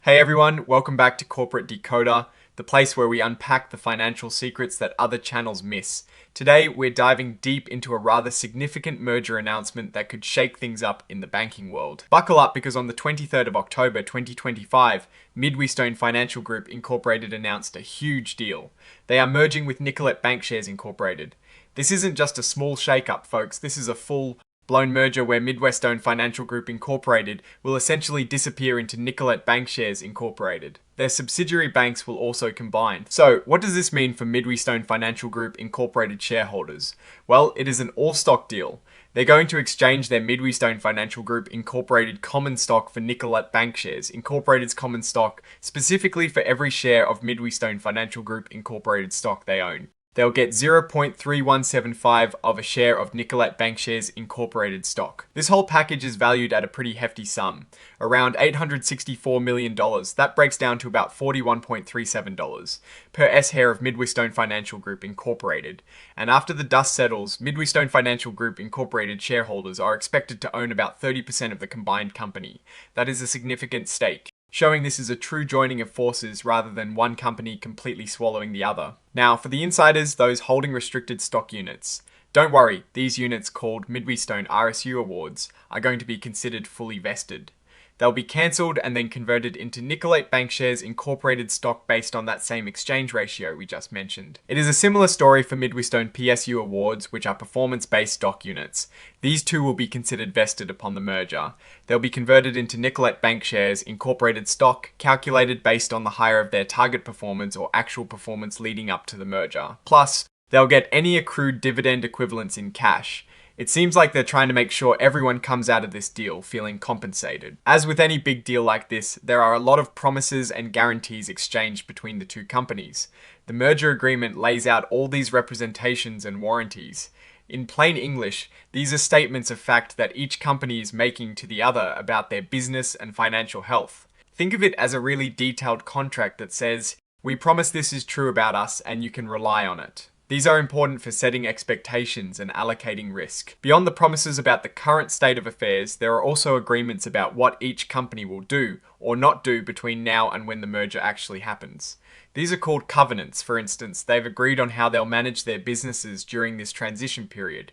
Hey everyone, welcome back to Corporate Decoder, the place where we unpack the financial secrets that other channels miss. Today, we're diving deep into a rather significant merger announcement that could shake things up in the banking world. Buckle up because on the 23rd of October 2025, MidWestOne's Financial Group Incorporated announced a huge deal. They are merging with Nicolet Bankshares Incorporated. This isn't just a small shake-up, folks, this is a full-blown merger where MidWestOne's Financial Group Incorporated will essentially disappear into Nicolet Bankshares Incorporated. Their subsidiary banks will also combine. So, what does this mean for MidWestOne's Financial Group Incorporated shareholders? Well, it is an all-stock deal. They're going to exchange their MidWestOne's Financial Group Incorporated common stock for Nicolet Bankshares Incorporated's common stock, specifically for every share of MidWestOne's Financial Group Incorporated stock they own. They'll get 0.3175 of a share of Nicolet Bankshares Incorporated stock. This whole package is valued at a pretty hefty sum, around $864 million. That breaks down to about $41.37 per S-share of MidWestOne's Financial Group Incorporated. And after the dust settles, MidWestOne's Financial Group Incorporated shareholders are expected to own about 30% of the combined company. That is a significant stake, showing this is a true joining of forces rather than one company completely swallowing the other. Now, for the insiders, those holding restricted stock units. Don't worry, these units, called MidWestOne RSU awards, are going to be considered fully vested. They'll be cancelled and then converted into Nicolet Bankshares Incorporated stock based on that same exchange ratio we just mentioned. It is a similar story for MidWestOne PSU awards, which are performance-based stock units. These too will be considered vested upon the merger. They'll be converted into Nicolet Bankshares Incorporated stock, calculated based on the higher of their target performance or actual performance leading up to the merger. Plus, they'll get any accrued dividend equivalents in cash. It seems like they're trying to make sure everyone comes out of this deal feeling compensated. As with any big deal like this, there are a lot of promises and guarantees exchanged between the two companies. The merger agreement lays out all these representations and warranties. In plain English, these are statements of fact that each company is making to the other about their business and financial health. Think of it as a really detailed contract that says, "We promise this is true about us and you can rely on it." These are important for setting expectations and allocating risk. Beyond the promises about the current state of affairs, there are also agreements about what each company will do or not do between now and when the merger actually happens. These are called covenants. For instance, they've agreed on how they'll manage their businesses during this transition period.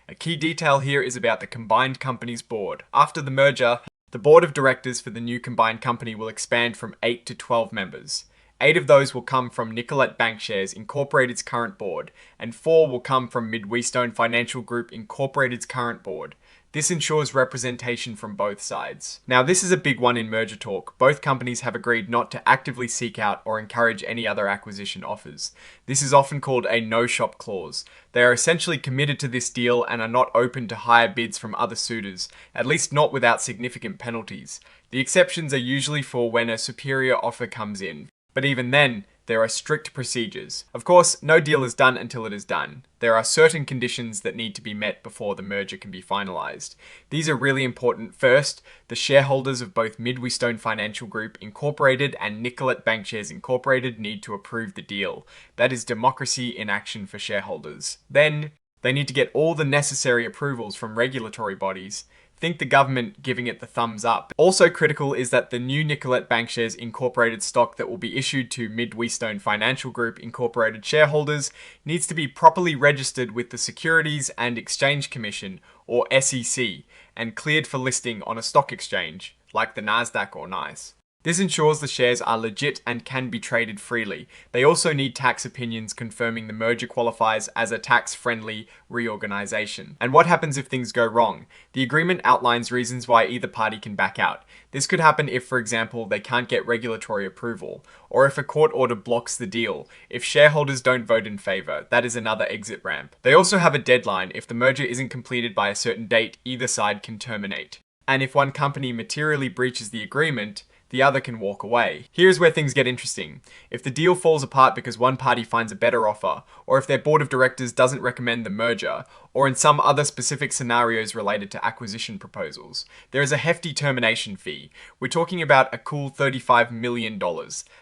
A key detail here is about the combined company's board. After the merger, the board of directors for the new combined company will expand from 8 to 12 members. 8 of those will come from Nicolet Bankshares Incorporated's current board, and 4 will come from MidWestOne's Financial Group Incorporated's current board. This ensures representation from both sides. Now, this is a big one in merger talk. Both companies have agreed not to actively seek out or encourage any other acquisition offers. This is often called a no-shop clause. They are essentially committed to this deal and are not open to higher bids from other suitors, at least not without significant penalties. The exceptions are usually for when a superior offer comes in. But even then, there are strict procedures. Of course, no deal is done until it is done. There are certain conditions that need to be met before the merger can be finalized. These are really important. First, the shareholders of both MidWestOne's Financial Group Incorporated and Nicolet Bankshares Incorporated need to approve the deal. That is democracy in action for shareholders. Then, they need to get all the necessary approvals from regulatory bodies. Think the government giving it the thumbs up. Also critical is that the new Nicolet Bankshares Incorporated stock that will be issued to MidWestOne's Financial Group Incorporated shareholders needs to be properly registered with the Securities and Exchange Commission, or SEC, and cleared for listing on a stock exchange, like the Nasdaq or NYSE. This ensures the shares are legit and can be traded freely. They also need tax opinions confirming the merger qualifies as a tax-friendly reorganization. And what happens if things go wrong? The agreement outlines reasons why either party can back out. This could happen if, for example, they can't get regulatory approval, or if a court order blocks the deal. If shareholders don't vote in favor, that is another exit ramp. They also have a deadline. If the merger isn't completed by a certain date, either side can terminate. And if one company materially breaches the agreement, the other can walk away. Here's where things get interesting. If the deal falls apart because one party finds a better offer, or if their board of directors doesn't recommend the merger, or in some other specific scenarios related to acquisition proposals, there is a hefty termination fee. We're talking about a cool $35 million.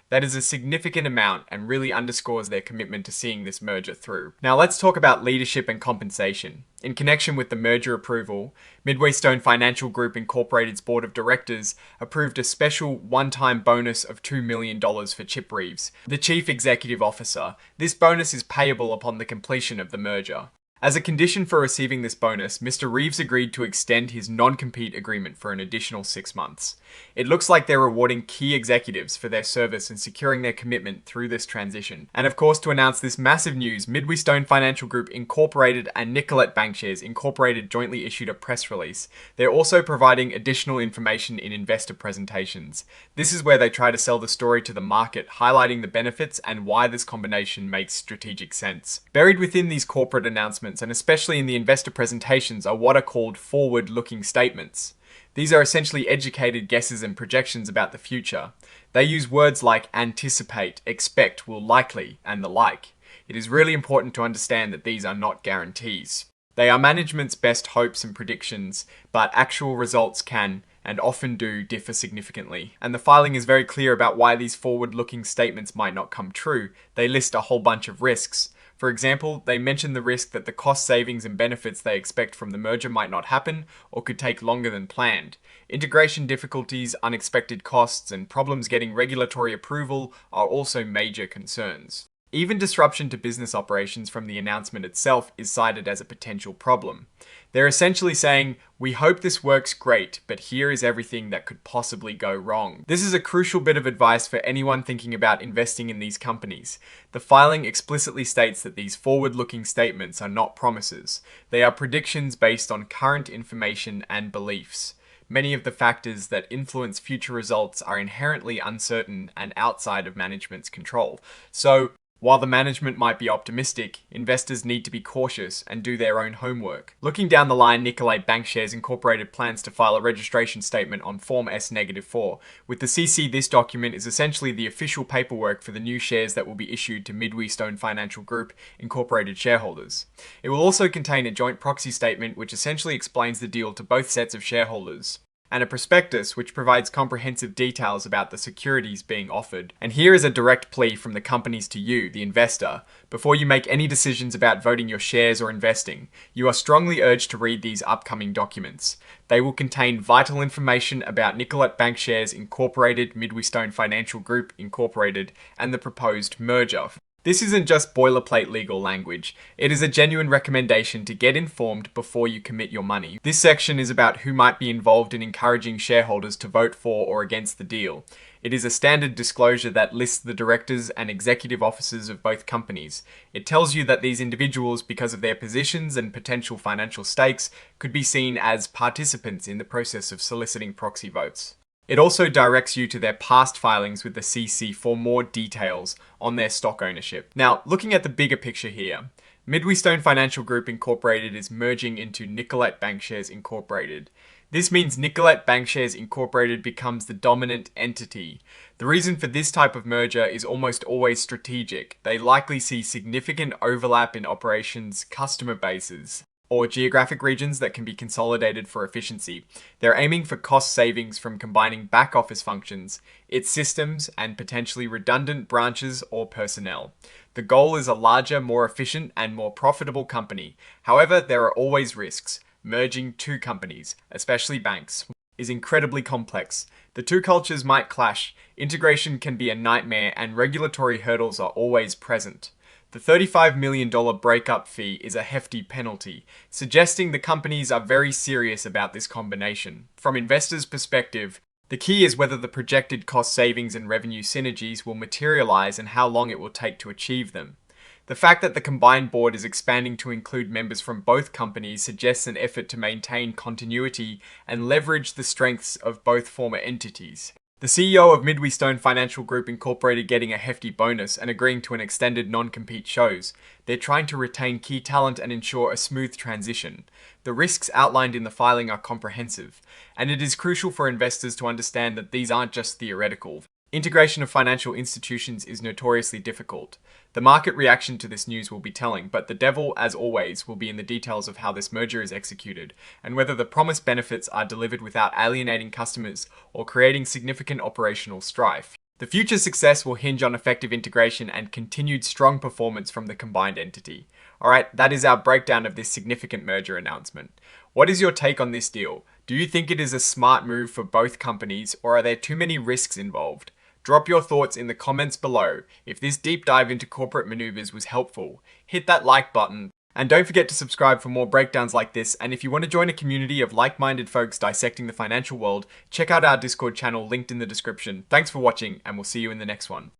That is a significant amount and really underscores their commitment to seeing this merger through. Now let's talk about leadership and compensation. In connection with the merger approval, MidWestOne Financial Group Incorporated's board of directors approved a special one-time bonus of $2 million for Chip Reeves, the chief executive officer. This bonus is payable upon the completion of the merger. As a condition for receiving this bonus, Mr. Reeves agreed to extend his non-compete agreement for an additional 6 months. It looks like they're rewarding key executives for their service and securing their commitment through this transition. And of course, to announce this massive news, MidWestOne Financial Group Incorporated and Nicolet Bankshares Incorporated jointly issued a press release. They're also providing additional information in investor presentations. This is where they try to sell the story to the market, highlighting the benefits and why this combination makes strategic sense. Buried within these corporate announcements, and especially in the investor presentations, are what are called forward-looking statements. These are essentially educated guesses and projections about the future. They use words like anticipate, expect, will likely, and the like. It is really important to understand that these are not guarantees. They are management's best hopes and predictions, but actual results can, and often do, differ significantly. And the filing is very clear about why these forward-looking statements might not come true. They list a whole bunch of risks. For example, they mention the risk that the cost savings and benefits they expect from the merger might not happen or could take longer than planned. Integration difficulties, unexpected costs, and problems getting regulatory approval are also major concerns. Even disruption to business operations from the announcement itself is cited as a potential problem. They're essentially saying, we hope this works great, but here is everything that could possibly go wrong. This is a crucial bit of advice for anyone thinking about investing in these companies. The filing explicitly states that these forward-looking statements are not promises. They are predictions based on current information and beliefs. Many of the factors that influence future results are inherently uncertain and outside of management's control. So, while the management might be optimistic, investors need to be cautious and do their own homework. Looking down the line, Nicolet Bankshares Incorporated plans to file a registration statement on Form S-4. With the CC, this document is essentially the official paperwork for the new shares that will be issued to MidWestOne Financial Group Incorporated shareholders. It will also contain a joint proxy statement which essentially explains the deal to both sets of shareholders, and a prospectus which provides comprehensive details about the securities being offered. And here is a direct plea from the companies to you, the investor. Before you make any decisions about voting your shares or investing, you are strongly urged to read these upcoming documents. They will contain vital information about Nicolet Bankshares Incorporated, MidWestOne Financial Group Incorporated, and the proposed merger. This isn't just boilerplate legal language. It is a genuine recommendation to get informed before you commit your money. This section is about who might be involved in encouraging shareholders to vote for or against the deal. It is a standard disclosure that lists the directors and executive officers of both companies. It tells you that these individuals, because of their positions and potential financial stakes, could be seen as participants in the process of soliciting proxy votes. It also directs you to their past filings with the CC for more details on their stock ownership. Now, looking at the bigger picture here, MidWestOne Financial Group Incorporated is merging into Nicolet Bankshares Incorporated. This means Nicolet Bankshares Incorporated becomes the dominant entity. The reason for this type of merger is almost always strategic. They likely see significant overlap in operations, customer bases, or geographic regions that can be consolidated for efficiency. They're aiming for cost savings from combining back office functions, its systems, and potentially redundant branches or personnel. The goal is a larger, more efficient, and more profitable company. However, there are always risks. Merging two companies, especially banks, is incredibly complex. The two cultures might clash, integration can be a nightmare, and regulatory hurdles are always present. The $35 million breakup fee is a hefty penalty, suggesting the companies are very serious about this combination. From investors' perspective, the key is whether the projected cost savings and revenue synergies will materialize and how long it will take to achieve them. The fact that the combined board is expanding to include members from both companies suggests an effort to maintain continuity and leverage the strengths of both former entities. The CEO of MidWestOne Financial Group Incorporated getting a hefty bonus and agreeing to an extended non-compete shows they're trying to retain key talent and ensure a smooth transition. The risks outlined in the filing are comprehensive, and it is crucial for investors to understand that these aren't just theoretical. Integration of financial institutions is notoriously difficult. The market reaction to this news will be telling, but the devil, as always, will be in the details of how this merger is executed, and whether the promised benefits are delivered without alienating customers or creating significant operational strife. The future success will hinge on effective integration and continued strong performance from the combined entity. Alright, that is our breakdown of this significant merger announcement. What is your take on this deal? Do you think it is a smart move for both companies, or are there too many risks involved? Drop your thoughts in the comments below. If this deep dive into corporate maneuvers was helpful, hit that like button. And don't forget to subscribe for more breakdowns like this, and if you want to join a community of like-minded folks dissecting the financial world, check out our Discord channel linked in the description. Thanks for watching, and we'll see you in the next one.